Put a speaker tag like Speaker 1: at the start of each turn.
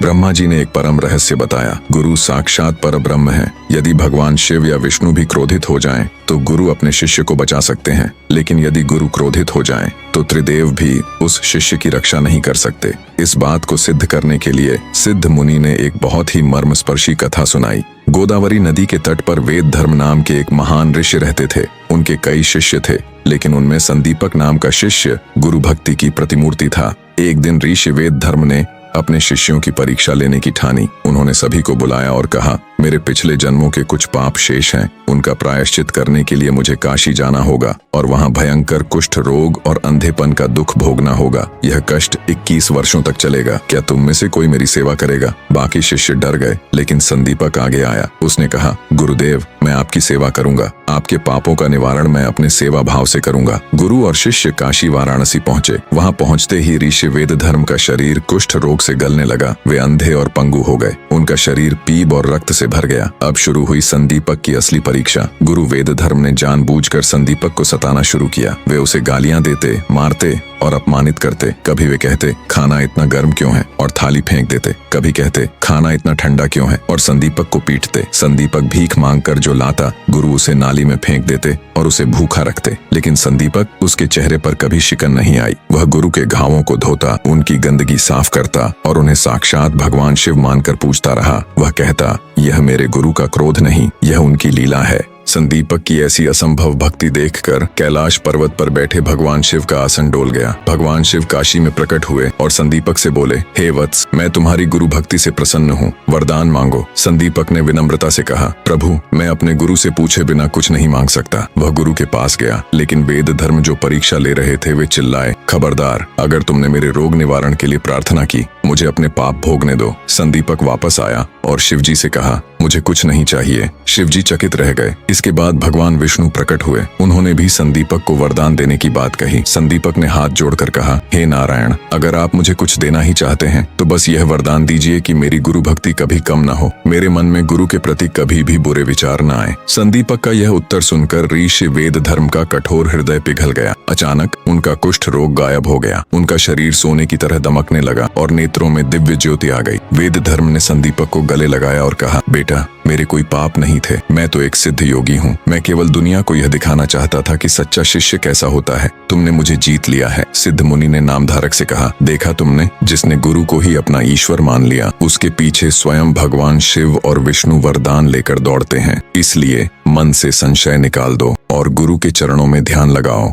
Speaker 1: ब्रह्मा जी ने एक परम रहस्य बताया। गुरु साक्षात परब्रह्म है। यदि भगवान शिव या विष्णु भी क्रोधित हो जाएं, तो गुरु अपने शिष्य को बचा सकते हैं, लेकिन यदि गुरु क्रोधित हो जाएं, तो त्रिदेव भी उस शिष्य की रक्षा नहीं कर सकते। इस बात को सिद्ध करने के लिए सिद्ध मुनि ने एक बहुत ही मर्मस्पर्शी कथा सुनाई। गोदावरी नदी के तट पर वेद धर्म नाम के एक महान ऋषि रहते थे। उनके कई शिष्य थे, लेकिन उनमें संदीपक नाम का शिष्य गुरु भक्ति की प्रतिमूर्ति था। एक दिन ऋषि वेद धर्म ने अपने शिष्यों की परीक्षा लेने की ठानी। उन्होंने सभी को बुलाया और कहा, मेरे पिछले जन्मों के कुछ पाप शेष हैं, उनका प्रायश्चित करने के लिए मुझे काशी जाना होगा और वहां भयंकर कुष्ठ रोग और अंधेपन का दुख भोगना होगा। यह कष्ट 21 वर्षों तक चलेगा। क्या तुम में से कोई मेरी सेवा करेगा? बाकी शिष्य डर गए, लेकिन संदीपक आगे आया। उसने कहा, गुरुदेव, मैं आपकी सेवा करूंगा। आपके पापों का निवारण मैं अपने सेवा भाव से करूंगा। गुरु और शिष्य काशी वाराणसी पहुंचे। वहां पहुंचते ही ऋषि वेद धर्म का शरीर कुष्ठ रोग से गलने लगा। वे अंधे और पंगु हो गए। उनका शरीर पीप और रक्त से भर गया। अब शुरू हुई संदीपक की असली परीक्षा। गुरु वेद धर्म ने जानबूझकर संदीपक को सताना शुरू किया। वे उसे गालियां देते, मारते और अपमानित करते। कभी वे कहते, खाना इतना गर्म क्यों है, और थाली फेंक देते। कभी कहते, खाना इतना ठंडा क्यों है, और संदीपक को पीटते। संदीपक भीख मांगकर जो लाता, गुरु उसे नाली में फेंक देते और उसे भूखा रखते। लेकिन संदीपक, उसके चेहरे पर कभी शिकन नहीं आई। वह गुरु के घावों को धोता, उनकी गंदगी साफ करता और उन्हें साक्षात भगवान शिव मानकर पूजता रहा। वह कहता, यह मेरे गुरु का क्रोध नहीं, यह उनकी लीला है। संदीपक की ऐसी असंभव भक्ति देखकर कैलाश पर्वत पर बैठे भगवान शिव का आसन डोल गया। भगवान शिव काशी में प्रकट हुए और संदीपक से बोले, हे वत्स, मैं तुम्हारी गुरु भक्ति से प्रसन्न हूँ, वरदान मांगो। संदीपक ने विनम्रता से कहा, प्रभु, मैं अपने गुरु से पूछे बिना कुछ नहीं मांग सकता। वह गुरु के पास गया, लेकिन वेद धर्म जो परीक्षा ले रहे थे वे चिल्लाए, खबरदार, अगर तुमने मेरे रोग निवारण के लिए प्रार्थना की, मुझे अपने पाप भोगने दो। संदीपक वापस आया और शिवजी से कहा, मुझे कुछ नहीं चाहिए। शिवजी चकित रह गए। इसके बाद भगवान विष्णु प्रकट हुए। उन्होंने भी संदीपक को वरदान देने की बात कही। संदीपक ने हाथ जोड़कर कहा, हे नारायण, अगर आप मुझे कुछ देना ही चाहते हैं तो बस यह वरदान दीजिए कि मेरी गुरु भक्ति कभी कम न हो, मेरे मन में गुरु के प्रति कभी भी बुरे विचार न आए। संदीपक का यह उत्तर सुनकर ऋषि वेद धर्म का कठोर हृदय पिघल गया। अचानक उनका कुष्ठ रोग गायब हो गया। उनका शरीर सोने की तरह दमकने लगा और नेत्रों में दिव्य ज्योति आ गई। वेद धर्म ने संदीपक को गले लगाया और कहा, बेटा, मेरे कोई पाप नहीं थे। मैं तो एक सिद्ध योगी हूँ। मैं केवल दुनिया को यह दिखाना चाहता था कि सच्चा शिष्य कैसा होता है। तुमने मुझे जीत लिया है। सिद्ध मुनि ने नामधारक से कहा, देखा तुमने, जिसने गुरु को ही अपना ईश्वर मान लिया, उसके पीछे स्वयं भगवान शिव और विष्णु वरदान लेकर दौड़ते हैं। इसलिए मन से संशय निकाल दो और गुरु के चरणों में ध्यान लगाओ।